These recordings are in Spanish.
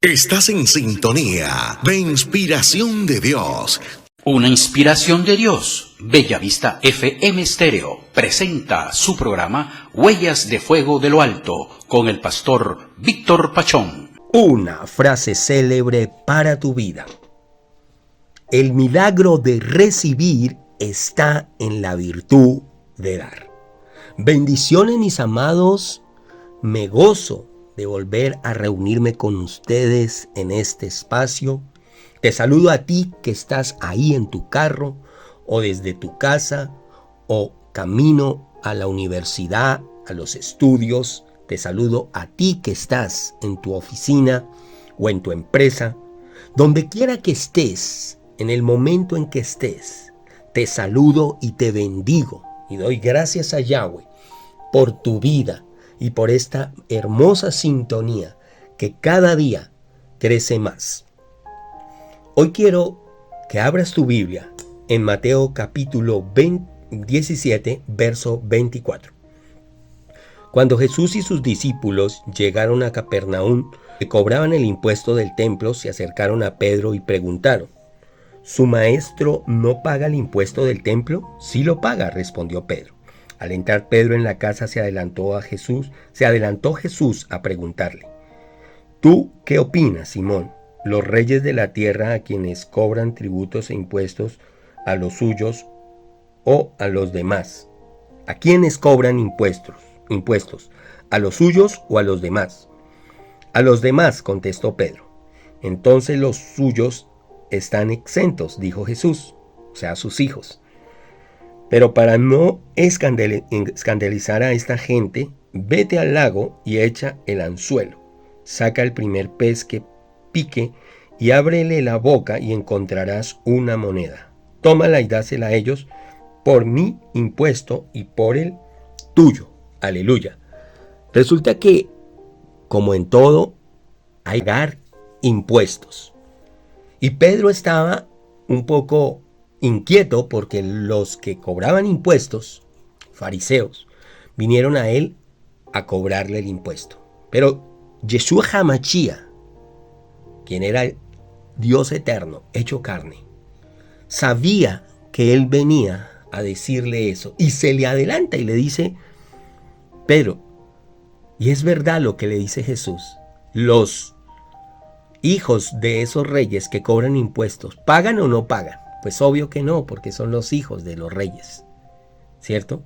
Estás en sintonía de Inspiración de Dios. Una inspiración de Dios. Bellavista FM Stereo presenta su programa Huellas de Fuego de lo Alto con el pastor Víctor Pachón. Una frase célebre para tu vida. El milagro de recibir está en la virtud de dar. Bendiciones, mis amados. Me gozo de volver a reunirme con ustedes en este espacio. Te saludo a ti que estás ahí en tu carro o desde tu casa o camino a la universidad, a los estudios. Te saludo a ti que estás en tu oficina o en tu empresa. Donde quiera que estés, en el momento en que estés, te saludo y te bendigo y doy gracias a Yahweh por tu vida y por esta hermosa sintonía que cada día crece más. Hoy quiero que abras tu Biblia en Mateo capítulo 17, verso 24. Cuando Jesús y sus discípulos llegaron a Capernaum, que cobraban el impuesto del templo, se acercaron a Pedro y preguntaron: ¿Su maestro no paga el impuesto del templo? Sí lo paga, respondió Pedro. Al entrar Pedro en la casa se adelantó Jesús a preguntarle: ¿Tú qué opinas, Simón? ¿Los reyes de la tierra a quienes cobran tributos e impuestos a los suyos o a los demás? ¿A quiénes cobran impuestos? ¿A los suyos o a los demás? A los demás, contestó Pedro. Entonces los suyos están exentos, dijo Jesús, o sea, sus hijos. Pero para no escandalizar a esta gente, vete al lago y echa el anzuelo. Saca el primer pez que pique y ábrele la boca y encontrarás una moneda. Tómala y dásela a ellos por mi impuesto y por el tuyo. Aleluya. Resulta que, como en todo, hay que pagar impuestos. Y Pedro estaba un poco inquieto porque los que cobraban impuestos, fariseos, vinieron a él a cobrarle el impuesto. Pero Yeshua HaMashiach, quien era el Dios eterno, hecho carne, sabía que él venía a decirle eso y se le adelanta y le dice: Pedro, y es verdad lo que le dice Jesús, los hijos de esos reyes que cobran impuestos, ¿pagan o no pagan? Pues obvio que no, porque son los hijos de los reyes, ¿cierto?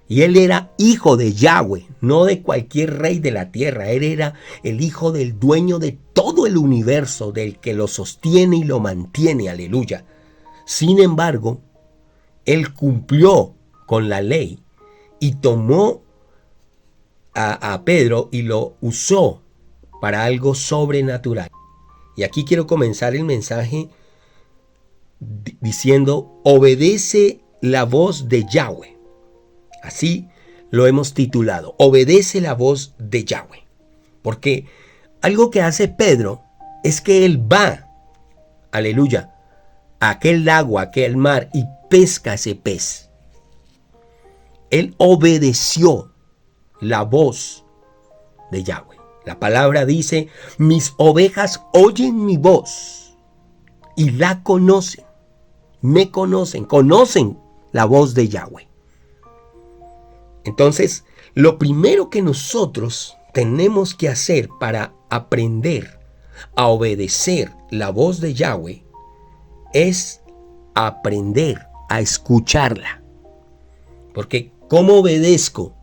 Y él era hijo de Yahweh, no de cualquier rey de la tierra. Él era el hijo del dueño de todo el universo, del que lo sostiene y lo mantiene, aleluya. Sin embargo, él cumplió con la ley y tomó a Pedro y lo usó para algo sobrenatural. Y aquí quiero comenzar el mensaje diciendo: obedece la voz de Yahweh. Así lo hemos titulado, obedece la voz de Yahweh. Porque algo que hace Pedro es que él va, aleluya, a aquel lago, a aquel mar y pesca ese pez. Él obedeció la voz de Yahweh. La palabra dice: mis ovejas oyen mi voz y la conocen. Me conocen la voz de Yahweh. Entonces, lo primero que nosotros tenemos que hacer para aprender a obedecer la voz de Yahweh es aprender a escucharla. Porque ¿cómo obedezco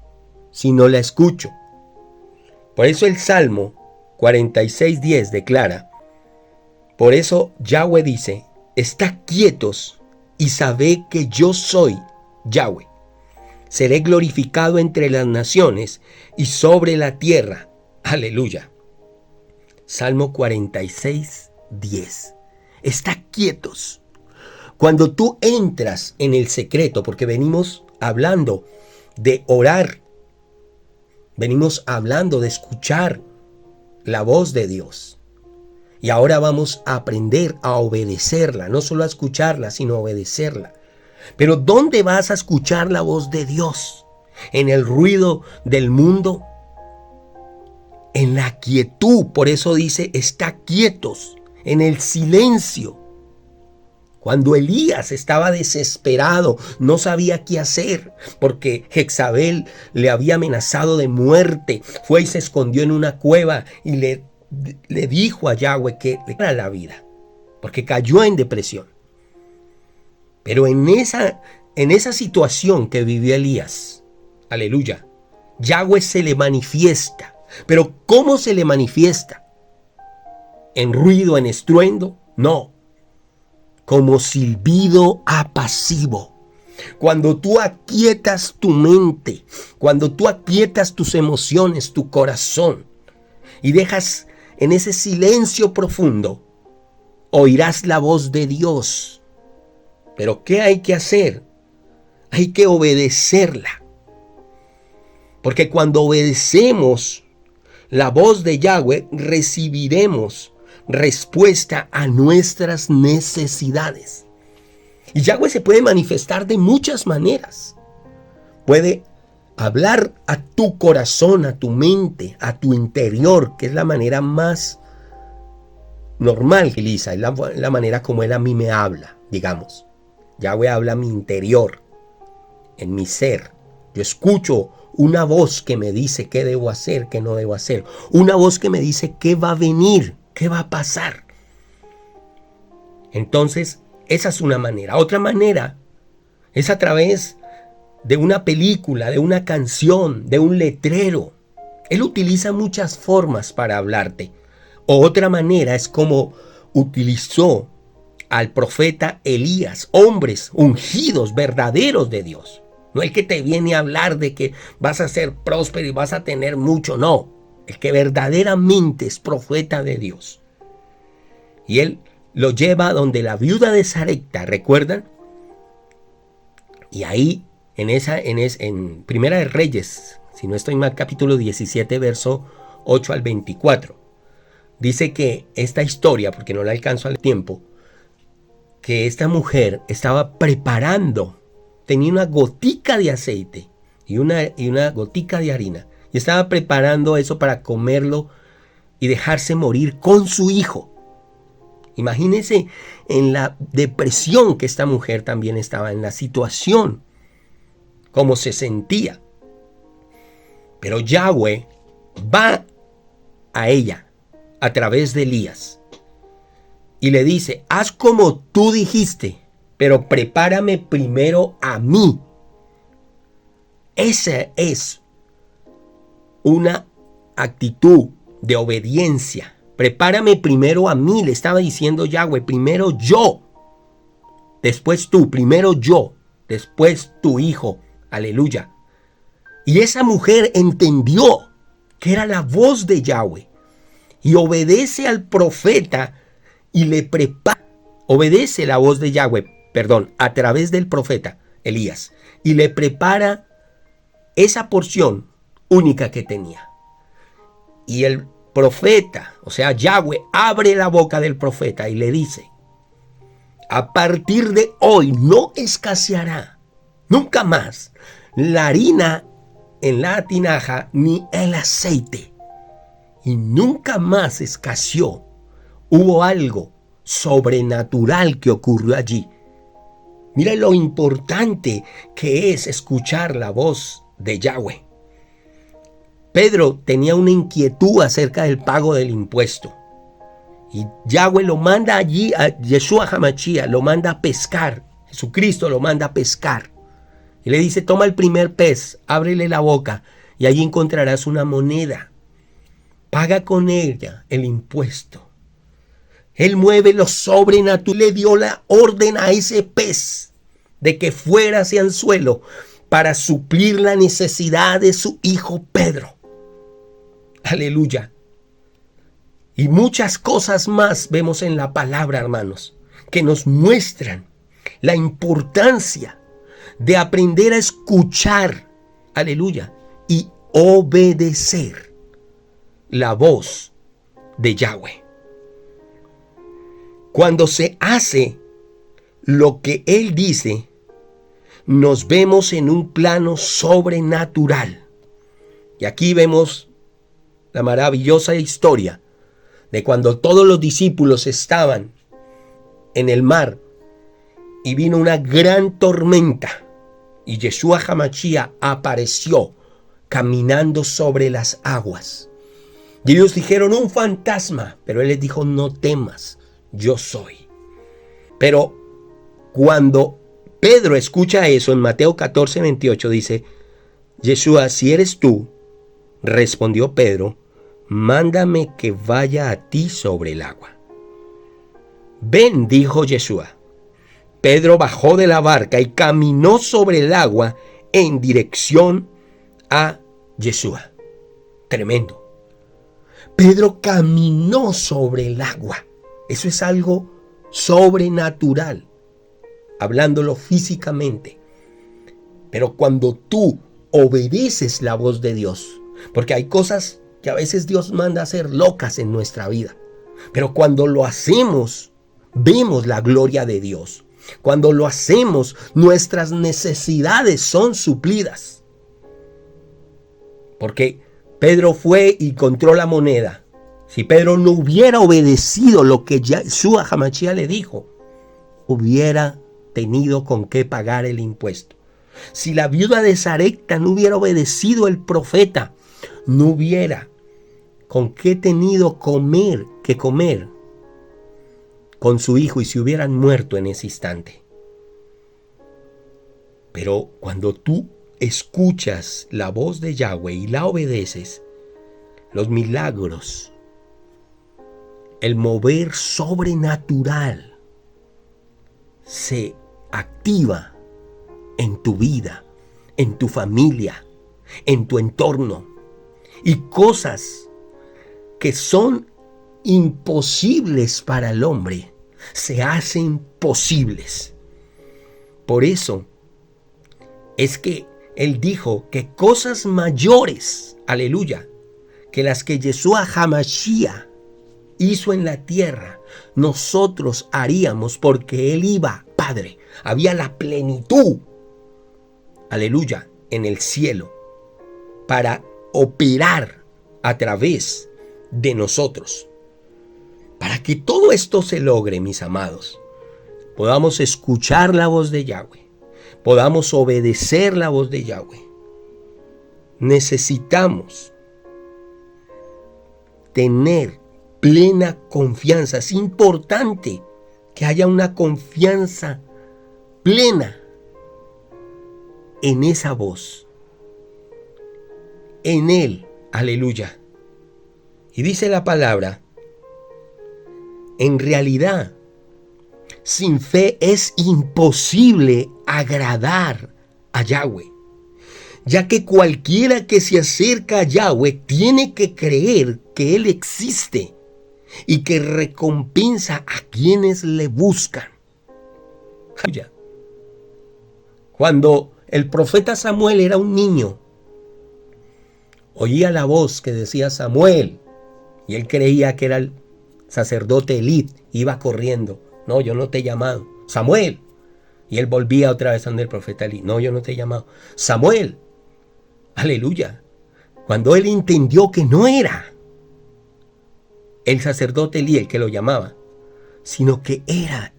si no la escucho? Por eso el Salmo 46:10 declara: por eso Yahweh dice: estad quietos y sabed que yo soy Yahweh. Seré glorificado entre las naciones y sobre la tierra. Aleluya. Salmo 46:10. Estad quietos. Cuando tú entras en el secreto, porque venimos hablando de orar, venimos hablando de escuchar la voz de Dios. Y ahora vamos a aprender a obedecerla, no solo a escucharla, sino a obedecerla. Pero ¿dónde vas a escuchar la voz de Dios? ¿En el ruido del mundo? en la quietud. Por eso dice, está quietos, en el silencio. Cuando Elías estaba desesperado, no sabía qué hacer, porque Jezabel le había amenazado de muerte, fue y se escondió en una cueva y le dijo a Yahweh que le diera la vida, porque cayó en depresión. Pero en esa situación que vivió Elías, aleluya, Yahweh se le manifiesta. Pero ¿cómo se le manifiesta? ¿En ruido, en estruendo? No. Como silbido apaciguo. Cuando tú aquietas tu mente, cuando tú aquietas tus emociones, tu corazón, y dejas en ese silencio profundo, oirás la voz de Dios. Pero ¿qué hay que hacer? Hay que obedecerla. Porque cuando obedecemos la voz de Yahweh, recibiremos respuesta a nuestras necesidades. Y Yahweh se puede manifestar de muchas maneras. Puede hablar a tu corazón, a tu mente, a tu interior, que es la manera más normal que utiliza, es la manera como Él a mí me habla, digamos. Yahweh habla a mi interior, en mi ser. Yo escucho una voz que me dice qué debo hacer, qué no debo hacer. Una voz que me dice qué va a venir, qué va a pasar. Entonces, esa es una manera. Otra manera es a través de una película, de una canción, de un letrero. Él utiliza muchas formas para hablarte. Otra manera es como utilizó al profeta Elías, hombres ungidos, verdaderos de Dios. No el que te viene a hablar de que vas a ser próspero y vas a tener mucho, no. El que verdaderamente es profeta de Dios. Y él lo lleva donde la viuda de Sarepta, ¿recuerdan? Y ahí, en Primera de Reyes, si no estoy mal, capítulo 17, verso 8 al 24, dice que esta historia, porque no la alcanzo al tiempo, que esta mujer estaba preparando, tenía una gotica de aceite y una gotica de harina, y estaba preparando eso para comerlo y dejarse morir con su hijo. Imagínense en la depresión que esta mujer también estaba, en la situación, cómo se sentía. Pero Yahweh va a ella a través de Elías y le dice, haz como tú dijiste, pero prepárame primero a mí. Esa es una actitud de obediencia. Prepárame primero a mí, le estaba diciendo Yahweh, primero yo, después tú, primero yo, después tu hijo, aleluya. Y esa mujer entendió que era la voz de Yahweh y obedece al profeta y le prepara, obedece la voz de Yahweh, a través del profeta Elías, y le prepara esa porción única que tenía. Y el profeta, o sea, Yahweh, abre la boca del profeta y le dice, a partir de hoy no escaseará nunca más la harina en la tinaja ni el aceite. Y nunca más escaseó. Hubo algo sobrenatural que ocurrió allí. Mira lo importante que es escuchar la voz de Yahweh. Pedro tenía una inquietud acerca del pago del impuesto. Y Yahweh lo manda allí, a Yeshua HaMashiach, lo manda a pescar. Jesucristo lo manda a pescar. Y le dice, toma el primer pez, ábrele la boca y allí encontrarás una moneda. Paga con ella el impuesto. Él mueve lo sobrenatural, le dio la orden a ese pez de que fuera hacia el suelo para suplir la necesidad de su hijo Pedro. Aleluya. Y muchas cosas más vemos en la palabra, hermanos, que nos muestran la importancia de aprender a escuchar, aleluya, y obedecer la voz de Yahweh. Cuando se hace lo que Él dice, nos vemos en un plano sobrenatural. Y aquí vemos la maravillosa historia de cuando todos los discípulos estaban en el mar y vino una gran tormenta y Yeshua HaMashiach apareció caminando sobre las aguas. Y ellos dijeron: un fantasma. Pero él les dijo: no temas, yo soy. Pero cuando Pedro escucha eso, en Mateo 14:28 dice: Yeshua, si eres tú, respondió Pedro, mándame que vaya a ti sobre el agua. Ven, dijo Yeshua. Pedro bajó de la barca y caminó sobre el agua en dirección a Yeshua. Tremendo. Pedro caminó sobre el agua. Eso es algo sobrenatural, hablándolo físicamente. Pero cuando tú obedeces la voz de Dios, porque hay cosas que a veces Dios manda a hacer locas en nuestra vida, pero cuando lo hacemos, vemos la gloria de Dios. Cuando lo hacemos, nuestras necesidades son suplidas. Porque Pedro fue y encontró la moneda. Si Pedro no hubiera obedecido lo que Yeshua HaMashiach le dijo, hubiera tenido con qué pagar el impuesto. Si la viuda de Sarepta no hubiera obedecido el profeta, no hubiera con qué tenido que comer con su hijo y se hubieran muerto en ese instante. Pero cuando tú escuchas la voz de Yahweh y la obedeces, los milagros, el mover sobrenatural se activa en tu vida, en tu familia, en tu entorno, y cosas que son imposibles para el hombre se hacen posibles. Por eso es que él dijo que cosas mayores, aleluya, que las que Yeshua HaMashiach hizo en la tierra, nosotros haríamos, porque él iba, Padre, había la plenitud, aleluya, en el cielo para operar a través de nosotros. Para que todo esto se logre, mis amados, podamos escuchar la voz de Yahweh, podamos obedecer la voz de Yahweh, necesitamos tener plena confianza. Es importante que haya una confianza plena en esa voz, en Él, aleluya. Y dice la palabra, en realidad, sin fe es imposible agradar a Yahweh, ya que cualquiera que se acerca a Yahweh tiene que creer que Él existe y que recompensa a quienes le buscan. Cuando el profeta Samuel era un niño, oía la voz que decía Samuel, y él creía que era el sacerdote Elí, iba corriendo. No, yo no te he llamado. Samuel. Y él volvía otra vez donde el profeta Elí. No, yo no te he llamado. Samuel. Aleluya. Cuando él entendió que no era el sacerdote Elí el que lo llamaba, sino que era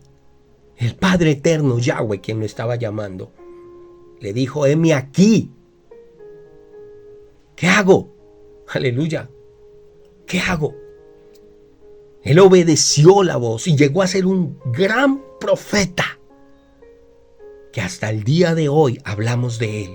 el Padre Eterno, Yahweh, quien lo estaba llamando, le dijo: heme aquí. ¿Qué hago? Aleluya. ¿Qué hago? Él obedeció la voz y llegó a ser un gran profeta, que hasta el día de hoy hablamos de él.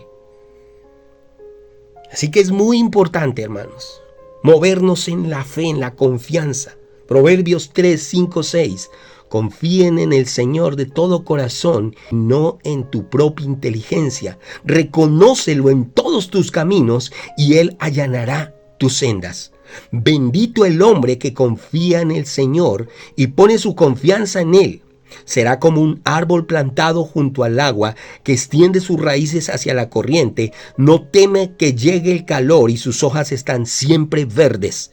Así que es muy importante, hermanos, movernos en la fe, en la confianza. Proverbios 3, 5, 6. Confíen en el Señor de todo corazón, no en tu propia inteligencia. Reconócelo en todos tus caminos y Él allanará tus sendas. Bendito el hombre que confía en el Señor y pone su confianza en Él. Será como un árbol plantado junto al agua que extiende sus raíces hacia la corriente. No teme que llegue el calor y sus hojas están siempre verdes.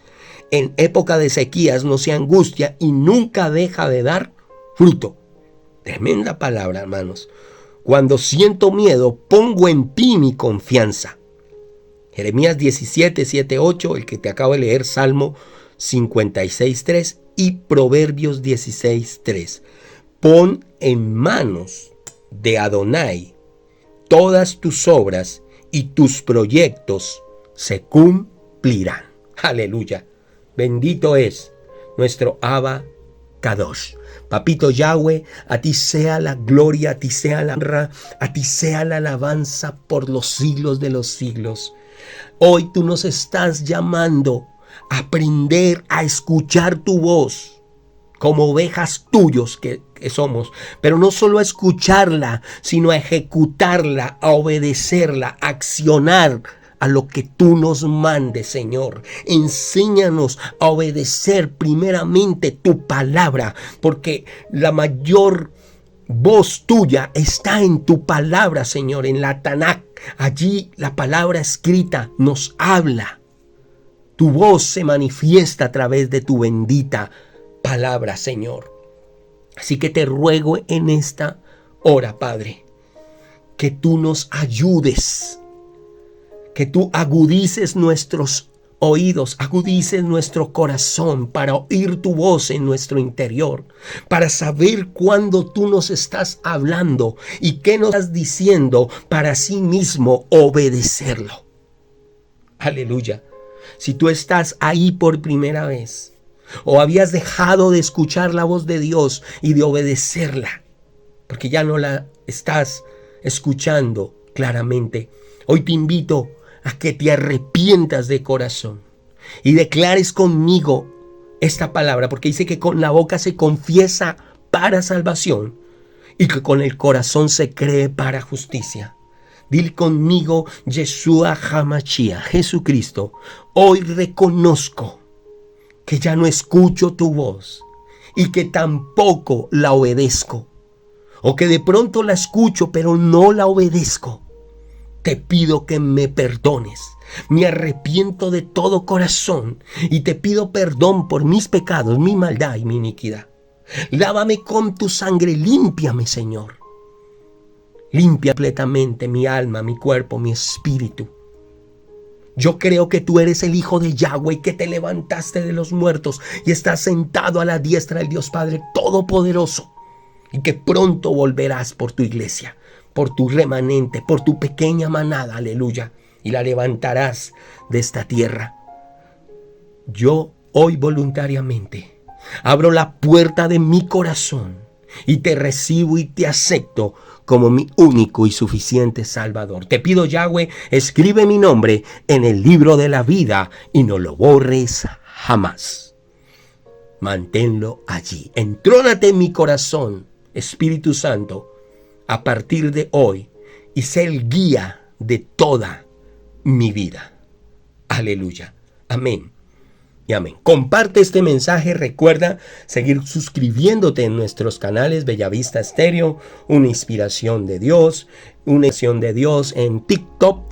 En época de sequías no se angustia y nunca deja de dar fruto. Tremenda palabra, hermanos. Cuando siento miedo, pongo en ti mi confianza. Jeremías 17, 7, 8, el que te acabo de leer, Salmo 56, 3 y Proverbios 16, 3. Pon en manos de Adonai todas tus obras y tus proyectos se cumplirán. Aleluya. Bendito es nuestro Abba Kadosh. Papito Yahweh, a ti sea la gloria, a ti sea la honra, a ti sea la alabanza por los siglos de los siglos. Hoy tú nos estás llamando a aprender a escuchar tu voz como ovejas tuyos que somos, pero no solo a escucharla, sino a ejecutarla, a obedecerla, a accionar a lo que tú nos mandes, Señor. Enséñanos a obedecer primeramente tu palabra, porque la mayor voz tuya está en tu palabra, Señor, en la Tanakh. Allí la palabra escrita nos habla. Tu voz se manifiesta a través de tu bendita palabra, Señor. Así que te ruego en esta hora, Padre, que tú nos ayudes, que tú agudices nuestros oídos, agudices nuestro corazón para oír tu voz en nuestro interior, para saber cuándo tú nos estás hablando y qué nos estás diciendo para sí mismo obedecerlo. Aleluya. Si tú estás ahí por primera vez o habías dejado de escuchar la voz de Dios y de obedecerla, porque ya no la estás escuchando claramente, hoy te invito a que te arrepientas de corazón y declares conmigo esta palabra, porque dice que con la boca se confiesa para salvación y que con el corazón se cree para justicia. Dile conmigo, Yeshua HaMashiach, Jesucristo, hoy reconozco que ya no escucho tu voz y que tampoco la obedezco, o que de pronto la escucho pero no la obedezco. Te pido que me perdones. Me arrepiento de todo corazón y te pido perdón por mis pecados, mi maldad y mi iniquidad. Lávame con tu sangre, límpiame, Señor. Limpia completamente mi alma, mi cuerpo, mi espíritu. Yo creo que tú eres el Hijo de Yahweh y que te levantaste de los muertos y estás sentado a la diestra del Dios Padre Todopoderoso, y que pronto volverás por tu iglesia, por tu remanente, por tu pequeña manada, aleluya, y la levantarás de esta tierra. Yo hoy voluntariamente abro la puerta de mi corazón y te recibo y te acepto como mi único y suficiente Salvador. Te pido, Yahweh, escribe mi nombre en el libro de la vida y no lo borres jamás. Manténlo allí. Entrónate en mi corazón, Espíritu Santo, a partir de hoy, y sé el guía de toda mi vida. Aleluya. Amén y amén. Comparte este mensaje. Recuerda seguir suscribiéndote en nuestros canales Bellavista Estéreo, Una Inspiración de Dios, Una Inspiración de Dios en TikTok,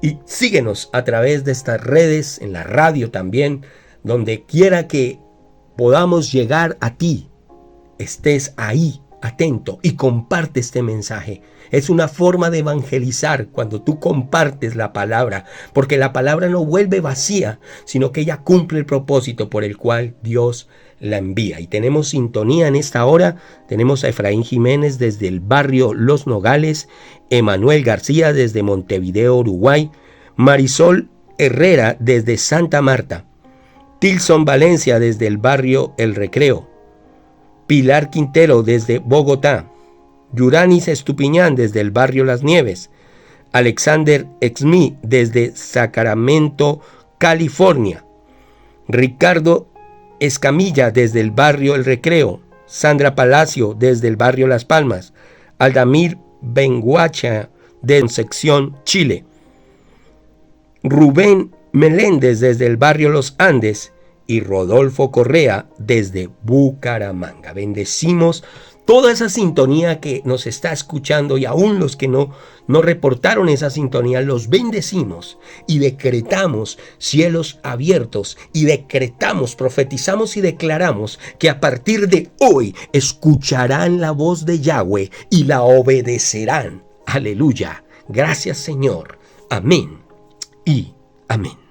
y síguenos a través de estas redes, en la radio también, donde quiera que podamos llegar a ti. Estés ahí atento y comparte este mensaje. Es una forma de evangelizar cuando tú compartes la palabra, porque la palabra no vuelve vacía, sino que ella cumple el propósito por el cual Dios la envía. Y tenemos sintonía en esta hora. Tenemos a Efraín Jiménez desde el barrio Los Nogales, Emanuel García desde Montevideo, Uruguay, Marisol Herrera desde Santa Marta, Tilson Valencia desde el barrio El Recreo, Pilar Quintero desde Bogotá, Yuranis Estupiñán desde el barrio Las Nieves, Alexander Exmi desde Sacramento, California, Ricardo Escamilla desde el barrio El Recreo, Sandra Palacio desde el barrio Las Palmas, Aldamir Benguacha de Concepción, Chile, Rubén Meléndez desde el barrio Los Andes y Rodolfo Correa desde Bucaramanga. Bendecimos toda esa sintonía que nos está escuchando, y aún los que no reportaron esa sintonía, los bendecimos y decretamos cielos abiertos, y decretamos, profetizamos y declaramos que a partir de hoy escucharán la voz de Yahweh y la obedecerán. Aleluya. Gracias, Señor. Amén y amén.